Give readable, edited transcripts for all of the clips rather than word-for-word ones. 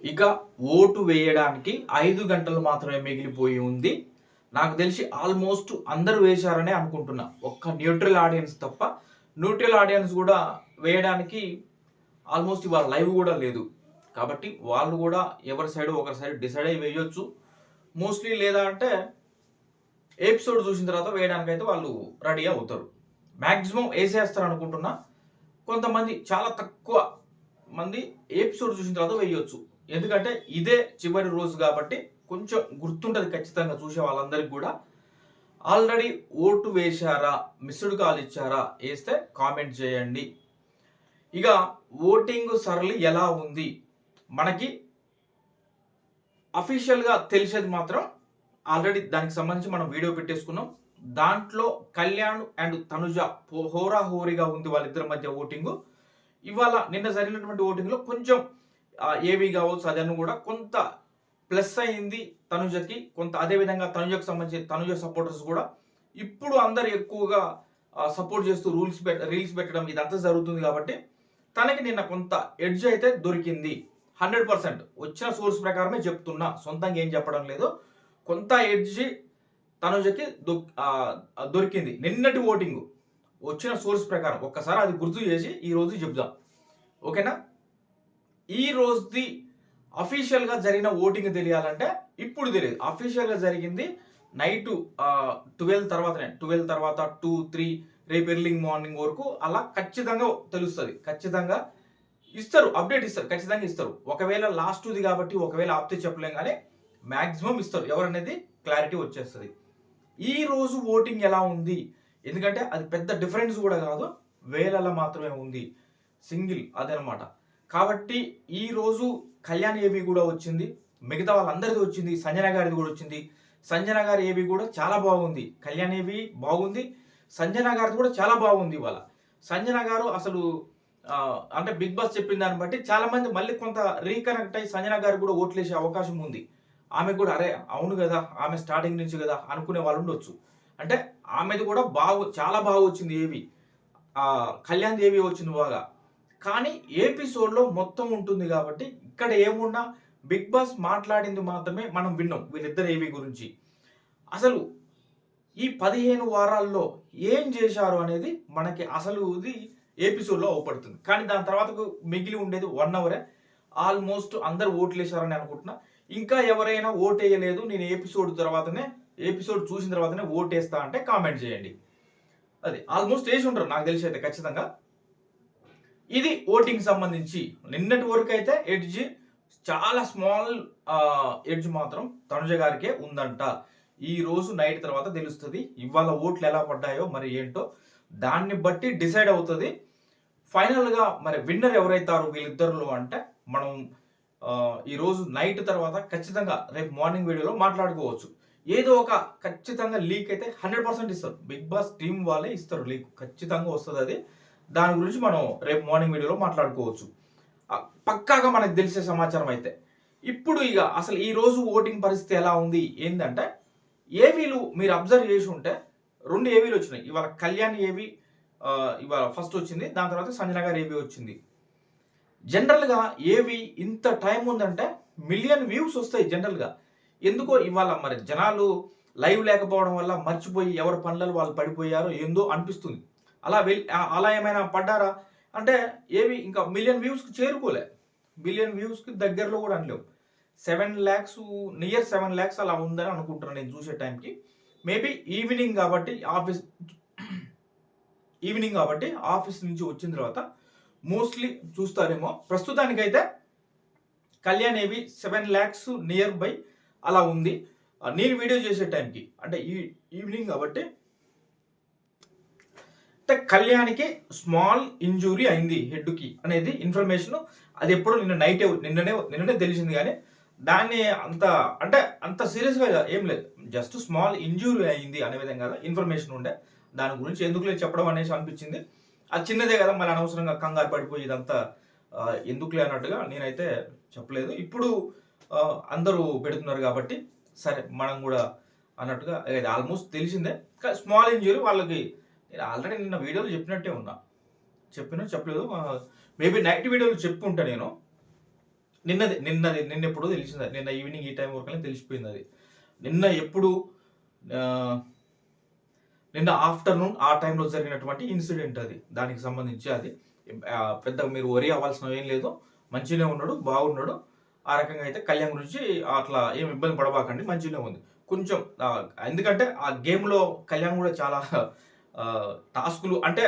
ఇక ఓటు వేయడానికి 5 గంటలు మాత్రమే మిగిలిపోయి ఉంది. నాకు తెలిసి ఆల్మోస్ట్ అందరూ వేశారనే అనుకుంటున్నా. ఒక్క న్యూట్రల్ ఆడియన్స్ తప్ప. న్యూట్రల్ ఆడియన్స్ కూడా వేయడానికి ఆల్మోస్ట్ ఇవాళ లైవ్ కూడా లేదు. కాబట్టి వాళ్ళు కూడా ఎవరి సైడ్ ఒకరి సైడ్ డిసైడ్ అయ్యి వేయొచ్చు. మోస్ట్లీ లేదా అంటే ఎపిసోడ్ చూసిన తర్వాత వేయడానికైతే వాళ్ళు రెడీ అవుతారు. మ్యాక్సిమం వేసేస్తారు అనుకుంటున్నా. కొంతమంది చాలా తక్కువ మంది ఎపిసోడ్ చూసిన తర్వాత వేయొచ్చు. ఎందుకంటే ఇదే చివరి రోజు కాబట్టి కొంచెం గుర్తుంటుంది ఖచ్చితంగా చూసే వాళ్ళందరికీ కూడా. ఆల్రెడీ ఓటు వేశారా, మిస్డ్ కాల్ ఇచ్చారా వేస్తే కామెంట్ చేయండి. ఇక ఓటింగ్ సరళి ఎలా ఉంది మనకి అఫీషియల్గా తెలిసేది మాత్రం ఆల్రెడీ దానికి సంబంధించి మనం వీడియో పెట్టేసుకున్నాం. దాంట్లో కళ్యాణ్ అండ్ తనుజ హోరాహోరీగా ఉంది వాళ్ళిద్దరి మధ్య ఓటింగు. ఇవాళ నిన్న జరిగినటువంటి ఓటింగ్లో కొంచెం ఏవి కావచ్చు అదನ್ನು కూడా కొంత ప్లస్ అయింది తనుజకి కొంత. అదేవిధంగా తనుజకు సంబంధించి తనుజ సపోర్టర్స్ కూడా ఇప్పుడు అందరు ఎక్కువగా సపోర్ట్ చేస్తూ రీల్స్ పెట్టడం ఇదంతా జరుగుతుంది కాబట్టి తనకి నిన్న కొంత ఎడ్జ్ అయితే దొరికింది. 100% వచ్చిన సోర్స్ ప్రకారమే చెప్తున్నా, సొంతంగా ఏం చెప్పడం లేదు. కొంత ఎడ్జ్ తనుజకి దొరికింది నిన్నటి ఓటింగ్ వచ్చిన సోర్స్ ప్రకారం. ఒక్కసారి అది గుర్తు చేసి ఈ రోజు చెప్దాం, ఓకేనా? ఈ రోజుది అఫీషియల్గా జరిగిన ఓటింగ్ తెలియాలంటే ఇప్పుడు తెలియదు. అఫీషియల్గా జరిగింది నైట్ 12 తర్వాతనే, 12 తర్వాత 2, 3 రేపు ఎర్లీ మార్నింగ్ వరకు అలా ఖచ్చితంగా తెలుస్తుంది. ఖచ్చితంగా ఇస్తారు, అప్డేట్ ఇస్తారు, ఖచ్చితంగా ఇస్తారు. ఒకవేళ లాస్ట్ది కాబట్టి ఒకవేళ ఆప్తే చెప్పలేం, కానీ మ్యాక్సిమం ఇస్తారు. ఎవరనేది క్లారిటీ వచ్చేస్తుంది. ఈ రోజు ఓటింగ్ ఎలా ఉంది, ఎందుకంటే అది పెద్ద డిఫరెన్స్ కూడా కాదు, వేలల్లో మాత్రమే ఉంది, సింగిల్ అదనమాట. కాబట్టి ఈ రోజు కళ్యాణ్ ఏవి కూడా వచ్చింది, మిగతా వాళ్ళందరిది వచ్చింది, సంజన గారిది కూడా వచ్చింది. సంజన గారి ఏవి కూడా చాలా బాగుంది, కళ్యాణ్ ఏవి బాగుంది, సంజన గారిది కూడా చాలా బాగుంది. ఇవాళ సంజన గారు అసలు అంటే బిగ్ బాస్ చెప్పిన దాన్ని బట్టి చాలా మంది మళ్ళీ కొంత రీకనెక్ట్ అయ్యి సంజన గారికి కూడా ఓట్లేసే అవకాశం ఉంది. ఆమె కూడా అరే అవును కదా, ఆమె స్టార్టింగ్ నుంచి కదా అనుకునే వాళ్ళు ఉండొచ్చు. అంటే ఆమెది కూడా చాలా బాగా వచ్చింది ఏవి, కళ్యాణ్ ఏవి వచ్చింది బాగా. కానీ ఎపిసోడ్లో మొత్తం ఉంటుంది కాబట్టి ఇక్కడ ఏమున్నా బిగ్ బాస్ మాట్లాడింది మాత్రమే మనం విన్నాం వీళ్ళిద్దరు ఏవి గురించి. అసలు ఈ 15 వారాల్లో ఏం చేశారు అనేది మనకి అసలు ఇది ఎపిసోడ్లో అవపడుతుంది. కానీ దాని తర్వాత మిగిలి ఉండేది 1 అవరే. ఆల్మోస్ట్ అందరు ఓట్లు వేశారని అనుకుంటున్నా. ఇంకా ఎవరైనా ఓటు వేయలేదు, నేను ఎపిసోడ్ చూసిన తర్వాతనే ఓటు వేస్తా అంటే కామెంట్ చేయండి. అది ఆల్మోస్ట్ వేసి ఉంటారు నాకు తెలిసి అయితే ఖచ్చితంగా. ఇది ఓటింగ్ సంబంధించి నిన్నటి వరకు అయితే ఎడ్జ్ చాలా స్మాల్ ఎడ్జ్ మాత్రం తనుజ గారికే ఉందంట. ఈ రోజు నైట్ తర్వాత తెలుస్తుంది ఇవాళ ఓట్లు ఎలా పడ్డాయో మరి ఏంటో, దాన్ని బట్టి డిసైడ్ అవుతుంది ఫైనల్గా. మరి విన్నర్ ఎవరైతారు వీళ్ళిద్దరిలో అంటే మనం ఈరోజు నైట్ తర్వాత ఖచ్చితంగా రేపు మార్నింగ్ వీడియోలో మాట్లాడుకోవచ్చు. ఏదో ఒక ఖచ్చితంగా లీక్ అయితే 100% ఇస్తారు, బిగ్ బాస్ టీం వాళ్ళే ఇస్తారు లీక్, ఖచ్చితంగా వస్తుంది అది. దాని గురించి మనం రేపు మార్నింగ్ వీడియోలో మాట్లాడుకోవచ్చు. పక్కాగా మనకు తెలిసే సమాచారం అయితే ఇప్పుడు ఇక అసలు ఈ రోజు ఓటింగ్ పరిస్థితి ఎలా ఉంది ఏంటంటే, ఏవీలు మీరు అబ్జర్వ్ చేసి ఉంటే 2 ఏవీలు వచ్చినాయి ఇవాళ. కళ్యాణ్ ఏవి ఇవాళ ఫస్ట్ వచ్చింది, దాని తర్వాత సంజన గారు ఏవి వచ్చింది. జనరల్గా ఏవి ఇంత టైం ఉందంటే మిలియన్ వ్యూస్ వస్తాయి జనరల్గా. ఎందుకో ఇవాళ మరి జనాలు లైవ్ లేకపోవడం వల్ల మర్చిపోయి ఎవరి పనులలో వాళ్ళు పడిపోయారో ఏందో అనిపిస్తుంది. అలా ఏమైనా పడ్డారా అంటే ఏవి ఇంకా మిలియన్ వ్యూస్కి చేరుకోలే, మిలియన్ వ్యూస్కి దగ్గరలో కూడా అనలేవు. 7 lakhs, నియర్ 7 lakhs అలా ఉందని అనుకుంటున్నాను నేను చూసే టైంకి. మేబీ ఈవినింగ్ కాబట్టి ఆఫీస్ నుంచి వచ్చిన తర్వాత మోస్ట్లీ చూస్తారేమో. ప్రస్తుతానికైతే కళ్యాణ్ ఏవి 7 lakhs నియర్ బై అలా ఉంది నేను వీడియో చేసే టైంకి. అంటే ఈవినింగ్ కాబట్టి కళ్యాణ్కి స్మాల్ ఇంజురీ అయింది హెడ్కి అనేది ఇన్ఫర్మేషన్. అది ఎప్పుడో నిన్ననే తెలిసింది, కానీ దాన్ని అంత సీరియస్గా ఏం లేదు, జస్ట్ స్మాల్ ఇంజురీ అయింది అనే విధంగా ఇన్ఫర్మేషన్ ఉండే. దాని గురించి ఎందుకులే చెప్పడం అనేసి అనిపించింది. అది చిన్నదే కదా, మళ్ళీ అనవసరంగా కంగారు పడిపోయి ఇదంతా ఎందుకులే అన్నట్టుగా నేనైతే చెప్పలేదు. ఇప్పుడు అందరూ పెడుతున్నారు కాబట్టి సరే మనం కూడా అన్నట్టుగా ఆల్మోస్ట్ తెలిసిందే. స్మాల్ ఇంజురీ వాళ్ళకి నేను ఆల్రెడీ నిన్న వీడియోలో చెప్పినట్టే ఉన్నా, చెప్పలేదు మేబీ నైట్ వీడియోలో చెప్పుంటా నేను. నిన్న ఎప్పుడో తెలిసింది. నిన్న ఈవినింగ్ ఈ టైం వరకనే తెలిసిపోయింది అది. నిన్న ఎప్పుడు నిన్న ఆఫ్టర్నూన్ ఆ టైంలో జరిగినటువంటి ఇన్సిడెంట్ అది. దానికి సంబంధించి అది పెద్దగా మీరు వరి అవ్వాల్సిన ఏం లేదు. మంచిగానే ఉన్నాడు, బాగున్నాడు. ఆ రకంగా అయితే కళ్యాణ్ గురించి అట్లా ఏం ఇబ్బంది పడబాకండి, మంచిగానే ఉంది. కొంచెం ఎందుకంటే ఆ గేమ్‌లో కళ్యాణ్ కూడా చాలా టాస్కులు అంటే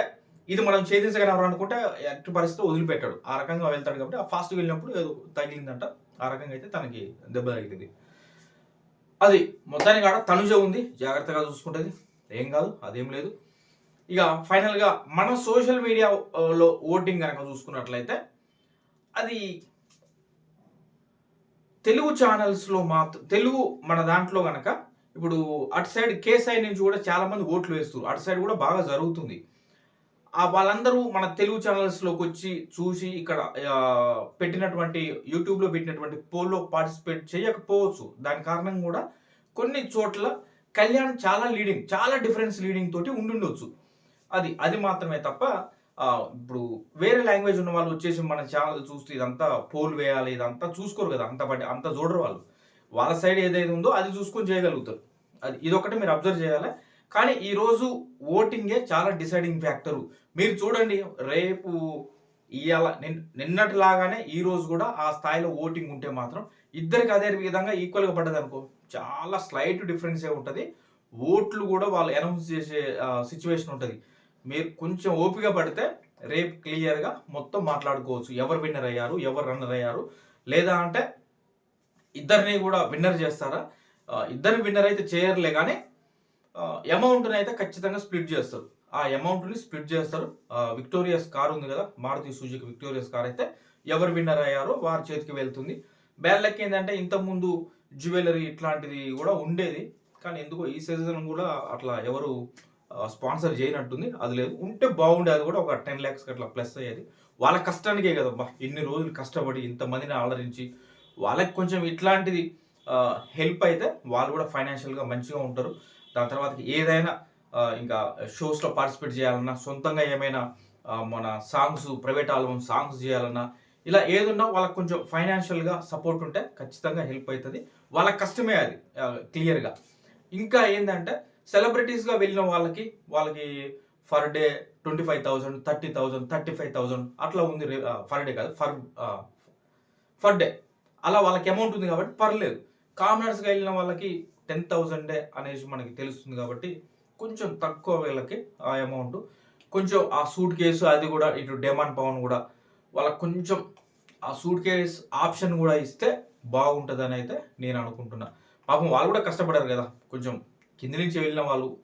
ఇది మనం ఛేదించగలం అనుకుంటే ఎట్టి పరిస్థితిలో వదిలిపెట్టాడు. ఆ రకంగా వెళ్తాడు కాబట్టి ఫాస్ట్‌గా వెళ్ళినప్పుడు ఏదో తగిలిందంట. ఆ రకంగా అయితే తనకి దెబ్బ తగిలింది. అది మొత్తానికి ఆడ తనుజ ఉంది, జాగ్రత్తగా చూసుకుంటది. ఏం కాదు, అదేం లేదు. ఇక ఫైనల్‌గా మన సోషల్ మీడియాలో ఓటింగ్ గనక చూసుకున్నట్లయితే అది తెలుగు ఛానల్స్‌లో తెలుగు మన దాంట్లో గనక ఇప్పుడు అటు సైడ్ సైడ్ నుంచి కూడా చాలా మంది ఓట్లు వేస్తున్నారు. అటు సైడ్ కూడా బాగా జరుగుతుంది. వాళ్ళందరూ మన తెలుగు ఛానల్స్‌లోకి వచ్చి చూసి ఇక్కడ పెట్టినటువంటి యూట్యూబ్‌లో పెట్టినటువంటి పోల్‌లో పార్టిసిపేట్ చేయకపోవచ్చు. దాని కారణం కూడా కొన్ని చోట్ల కళ్యాణ్ చాలా డిఫరెన్స్ లీడింగ్ తోటి ఉండుండొచ్చు. అది మాత్రమే తప్ప ఇప్పుడు వేరే లాంగ్వేజ్ ఉన్న వాళ్ళు వచ్చేసి మన ఛానల్ చూస్తూ ఇదంతా పోల్ వేయాలి, ఇదంతా చూసుకోరు కదా! అంత చూడరు వాళ్ళు. వాళ్ళ సైడ్ ఏదైతే ఉందో అది చూసుకొని చేయగలుగుతారు. ఇదొకటి మీరు అబ్జర్వ్ చేయాలి. కానీ ఈరోజు ఓటింగే చాలా డిసైడింగ్ ఫ్యాక్టరు. మీరు చూడండి రేపు నిన్నటిలాగానే ఈ రోజు కూడా ఆ స్థాయిలో ఓటింగ్ ఉంటే మాత్రం ఇద్దరికి అదే విధంగా ఈక్వల్‌గా పడ్డదనుకో చాలా స్లైట్ డిఫరెన్సే ఉంటది. ఓట్లు కూడా వాళ్ళు అనౌన్స్ చేసే సిట్యుయేషన్ ఉంటది. మీరు కొంచెం ఓపిక పడితే రేపు క్లియర్‌గా మొత్తం మాట్లాడుకోవచ్చు. ఎవరు విన్నర్ అయ్యారు, ఎవరు రన్నర్ అయ్యారు. లేదా అంటే ఇద్దరిని కూడా విన్నర్ చేస్తారా? ఇద్దరిని విన్నర్ అయితే చేయరులే గానీ అమౌంట్‌ని అయితే ఖచ్చితంగా స్ప్లిట్ చేస్తారు. ఆ అమౌంట్‌ని స్ప్లిట్ చేస్తారు. విక్టోరియస్ కార్ ఉంది కదా! మారుతి సుజుకి విక్టోరియస్ కార్ అయితే ఎవరు విన్నర్ అయ్యారో వారి చేతికి వెళ్తుంది. బ్యాడ్ లక్ ఏందంటే ఇంతకుముందు జ్యువెలరీ ఇట్లాంటిది కూడా ఉండేది. కానీ ఎందుకో ఈ సీజన్ కూడా అట్లా ఎవరు స్పాన్సర్ చేయనట్టుంది. అది లేదు. ఉంటే బాగుండేది. అది కూడా ఒక 10 lakhs అట్లా ప్లస్ అయ్యేది. వాళ్ళ కష్టానికే కదబ్బా! ఇన్ని రోజులు కష్టపడి ఇంతమందిని ఆదరించి వాళ్ళకి కొంచెం ఇట్లాంటిది హెల్ప్ అయితే వాళ్ళు కూడా ఫైనాన్షియల్‌గా మంచిగా ఉంటారు. దాని తర్వాత ఏదైనా ఇంకా షోస్‌లో పార్టిసిపేట్ చేయాలన్నా, సొంతంగా ఏమైనా మన ప్రైవేట్ ఆల్బమ్ సాంగ్స్ చేయాలన్నా, ఇలా ఏదున్నా వాళ్ళకి కొంచెం ఫైనాన్షియల్‌గా సపోర్ట్ ఉంటే ఖచ్చితంగా హెల్ప్ అయితది. వాళ్ళ కష్టమే అది క్లియర్‌గా. ఇంకా ఏందంటే సెలబ్రిటీస్‌గా వెళ్ళిన వాళ్ళకి ఫర్ డే 25,000, 30,000, 35,000 అట్లా ఉంది. ఫర్ డే కాదు ఫర్ డే. అలా వాళ్ళకి అమౌంట్ ఉంది కాబట్టి పర్లేదు. కామనర్స్‌గా వెళ్ళిన వాళ్ళకి 10,000 అనేసి మనకి తెలుస్తుంది కాబట్టి కొంచెం తక్కువ వీళ్ళకి ఆ అమౌంట్. కొంచెం ఆ సూట్ కేసు అది కూడా ఇటు డెమాన్ పవన్ కూడా వాళ్ళకి కొంచెం ఆ సూట్ కేస్ ఆప్షన్ కూడా ఇస్తే బాగుంటుందని అయితే నేను అనుకుంటున్నా. పాపం వాళ్ళు కూడా కష్టపడారు కదా! కొంచెం కింది నుంచి వెళ్ళిన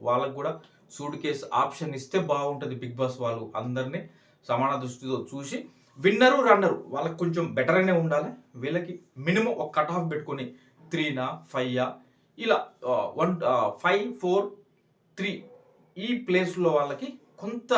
వాళ్ళకి కూడా సూట్ కేస్ ఆప్షన్ ఇస్తే బాగుంటుంది. బిగ్ బాస్ వాళ్ళు అందరినీ సమాన దృష్టితో చూసి విన్నరు, రన్నరు వాళ్ళకి కొంచెం బెటర్ అనే ఉండాలి. వీళ్ళకి మినిమం ఒక కట్ ఆఫ్ పెట్టుకొని 3నా 5 ఇలా 5, 4, 3 ఈ ప్లేస్‌లో వాళ్ళకి కొంత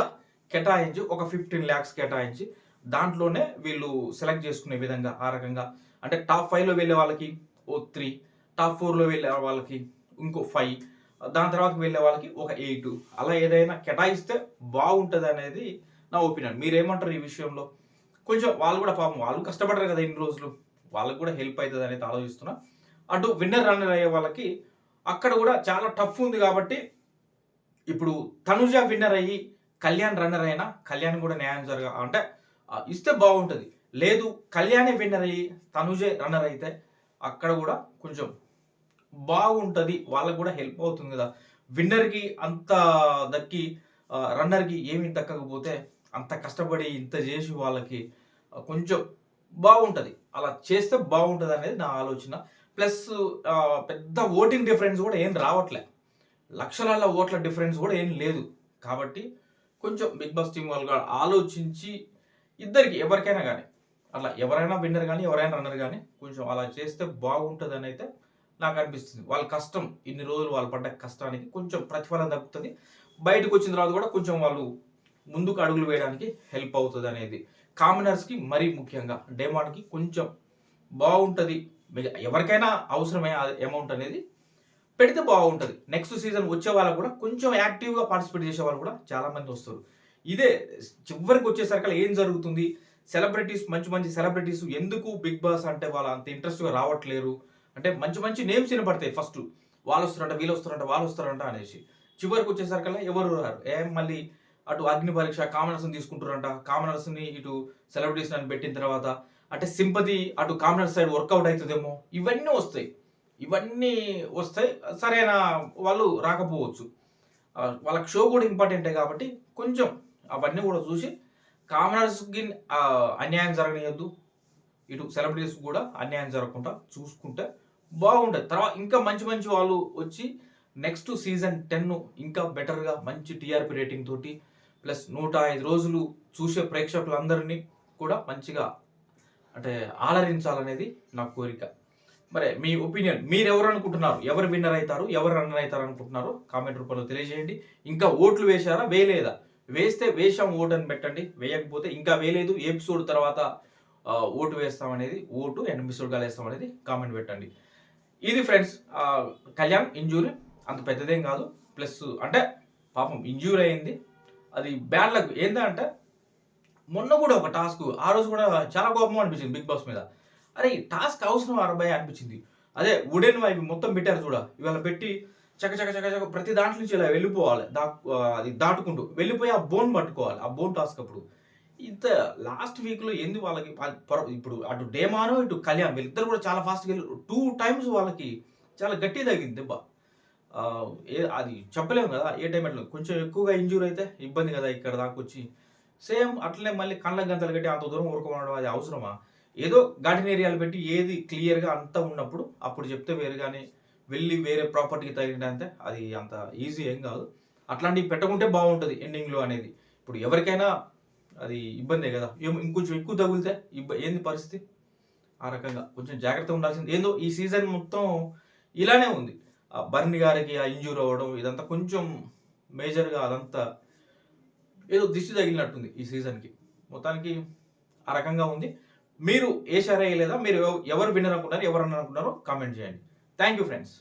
కేటాయించి ఒక 15 lakhs కేటాయించి దాంట్లోనే వీళ్ళు సెలెక్ట్ చేసుకునే విధంగా ఆ రకంగా అంటే టాప్ 5లో వెళ్ళే వాళ్ళకి ఓ 3, టాప్ 4లో వెళ్ళే వాళ్ళకి ఇంకో 5, దాని తర్వాత వెళ్ళే వాళ్ళకి ఒక 8 అలా ఏదైనా కేటాయిస్తే బాగుంటదనేది నా ఒపీనియన్. మీరేమంటారు ఈ విషయంలో? కొంచెం వాళ్ళు కూడా పాపం వాళ్ళు కష్టపడ్డారు కదా ఇన్ని రోజులు. వాళ్ళకి కూడా హెల్ప్ అయితదనేది ఆలోచిస్తున్నా. అటు విన్నర్, రన్నర్ అయ్యే వాళ్ళకి అక్కడ కూడా చాలా టఫ్ ఉంది కాబట్టి ఇప్పుడు తనుజ విన్నర్ అయ్యి కళ్యాణ్ రన్నర్ అయినా కళ్యాణ్ కూడా న్యాయం అంటే ఇస్తే బాగుంటది. లేదు కళ్యాణే విన్నర్ అయ్యి తనుజే రన్నర్ అయితే అక్కడ కూడా కొంచెం బాగుంటది. వాళ్ళకి కూడా హెల్ప్ అవుతుంది కదా! విన్నర్‌కి అంత దక్కి రన్నర్‌కి ఏమి దక్కకపోతే అంత కష్టపడి ఇంత చేసి వాళ్ళకి కొంచెం బాగుంటది. అలా చేస్తే బాగుంటదనేది నా ఆలోచన. ప్లస్ పెద్ద ఓటింగ్ డిఫరెన్స్ కూడా ఏం రావట్లే. లక్షల ఓట్ల డిఫరెన్స్ కూడా ఏం లేదు. కాబట్టి కొంచెం బిగ్ బాస్ టీమ్ వాళ్ళు ఆలోచించి ఇద్దరికి ఎవరికైనా గానీ అట్లా ఎవరైనా విన్నర్ గానీ, ఎవరైనా రన్నర్ గానీ కొంచెం అలా చేస్తే బాగుంటదని అయితే నాకు అనిపిస్తుంది. వాళ్ళ కష్టం ఇన్ని రోజులు వాళ్ళు పడ్డ కష్టానికి కొంచెం ప్రతిఫలం దక్కుతది. బయటకు వచ్చిన తర్వాత కూడా కొంచెం వాళ్ళు ముందుకు అడుగులు వేయడానికి హెల్ప్ అవుతదనేది. కామనర్స్‌కి మరీ ముఖ్యంగా డేమాన్‌కి కొంచెం బాగుంటది. ఎవరికైనా అవసరమే ఆ అమౌంట్ అనేది పెడితే బాగుంటది. నెక్స్ట్ సీజన్ వచ్చే వాళ్ళకి కూడా కొంచెం యాక్టివ్‌గా పార్టిసిపేట్ చేసే వాళ్ళు కూడా చాలా మంది వస్తారు. ఇదే చివరికి వచ్చేసరికల్లా ఏం జరుగుతుంది? సెలబ్రిటీస్ మంచి మంచి సెలబ్రిటీస్ ఎందుకు బిగ్ బాస్ అంటే వాళ్ళు అంత ఇంట్రెస్ట్గా రావట్లేరు అంటే మంచి మంచి నేమ్స్ వినపడతాయి ఫస్ట్, వాళ్ళు వస్తారంట వీళ్ళు వస్తారంట వాళ్ళు వస్తారంట అనేసి. చివరికి వచ్చేసరికల్లా ఎవరు రారు. మళ్ళీ అటు అగ్ని పరీక్ష కామనర్స్ని తీసుకుంటారంట, కామనర్స్ని ఇటు సెలబ్రిటీస్ అని పెట్టిన తర్వాత అంటే సింపతి అటు కామనర్స్ సైడ్ వర్కౌట్ అవుతుందేమో, ఇవన్నీ వస్తాయి. ఇవన్నీ వస్తాయి, సరైన వాళ్ళు రాకపోవచ్చు. వాళ్ళకి షో కూడా ఇంపార్టెంటే కాబట్టి కొంచెం అవన్నీ కూడా చూసి కామనర్స్కి అన్యాయం జరగనియద్దు, ఇటు సెలబ్రిటీస్ కూడా అన్యాయం జరగకుండా చూసుకుంటే బాగుంటుంది. తర్వాత ఇంకా మంచి మంచి వాళ్ళు వచ్చి నెక్స్ట్ సీజన్ 10 ఇంకా బెటర్గా మంచి టీఆర్పీ రేటింగ్ తోటి ప్లస్ 105 రోజులు చూసే ప్రేక్షకులందరినీ కూడా మంచిగా అంటే ఆలరించాలనేది నా కోరిక. మరి మీ ఒపీనియన్ మీరెవరు అనుకుంటున్నారు, ఎవరు విన్నర్ అవుతారు, ఎవరు రన్నర్ అవుతారు అనుకుంటున్నారో కామెంట్ రూపంలో తెలియజేయండి. ఇంకా ఓట్లు వేశారా వేయలేదా, వేస్తే వేషం ఓటు అని పెట్టండి, వేయకపోతే ఇంకా వేయలేదు ఎపిసోడ్ తర్వాత ఓటు వేస్తామనేది, ఓటు ఎపిసోడ్గా వేస్తామనేది కామెంట్ పెట్టండి. ఇది ఫ్రెండ్స్, కళ్యాణ్ ఇంజూరీ అంత పెద్దదేం కాదు, ప్లస్ అంటే పాపం ఇంజూరీ అయింది, అది బ్యాడ్ లక్. ఏంటంటే మొన్న కూడా ఒక టాస్క్, ఆ రోజు కూడా చాలా కోపం అనిపించింది బిగ్ బాస్ మీద. అరే ఈ టాస్క్ అవసరం 60 అనిపించింది. అదే వుడెన్ అవి మొత్తం పెట్టారు చూడ, ఇవాళ పెట్టి చక చక చక చక ప్రతి దాంట్లో నుంచి ఇలా వెళ్ళిపోవాలి, అది దాటుకుంటూ వెళ్ళిపోయి ఆ బోన్ పట్టుకోవాలి, ఆ బోన్ టాస్క్. అప్పుడు ఇంత లాస్ట్ వీక్లో ఏంది వాళ్ళకి ఇప్పుడు అటు డేమానో ఇటు కళ్యాణ్ వీళ్ళిద్దరు కూడా చాలా ఫాస్ట్గా వెళ్ళి 2 times వాళ్ళకి చాలా గట్టి తగ్గింది దెబ్బ. అది చెప్పలేము కదా ఏ టైం ఎట్లా, కొంచెం ఎక్కువగా ఇంజూర్ అయితే ఇబ్బంది కదా ఇక్కడ దాకా వచ్చి. సేమ్ అట్లనే మళ్ళీ కళ్ళ గంతలు కట్టి అంత దూరం ఊరుకోవడం అది అవసరమా? ఏదో గార్డెన్ ఏరియాలు పెట్టి ఏది క్లియర్గా అంతా ఉన్నప్పుడు అప్పుడు చెప్తే వేరు, కానీ వెళ్ళి వేరే ప్రాపర్టీకి తగిలిందంటే అది అంత ఈజీ ఏం కాదు. అట్లాంటివి పెట్టుకుంటే బాగుంటుంది ఎండింగ్లో అనేది. ఇప్పుడు ఎవరికైనా అది ఇబ్బందే కదా, ఇంకొంచెం ఎక్కువ తగిలితే ఏంది పరిస్థితి? ఆ రకంగా కొంచెం జాగ్రత్తగా ఉండాల్సింది. ఏందో ఈ సీజన్ మొత్తం ఇలానే ఉంది. బర్ని గారికి ఆ ఇంజూర్ అవ్వడం ఇదంతా కొంచెం మేజర్గా అదంతా ఏదో దిష్టి తగిలినట్టుంది ఈ సీజన్కి. మొత్తానికి ఆ రకంగా ఉంది. మీరు వేసారా లేదా, మీరు ఎవరు విన్నర్ అనుకున్నారు, ఎవరు అన్నారు అనుకున్నారో కామెంట్ చేయండి. Thank you friends.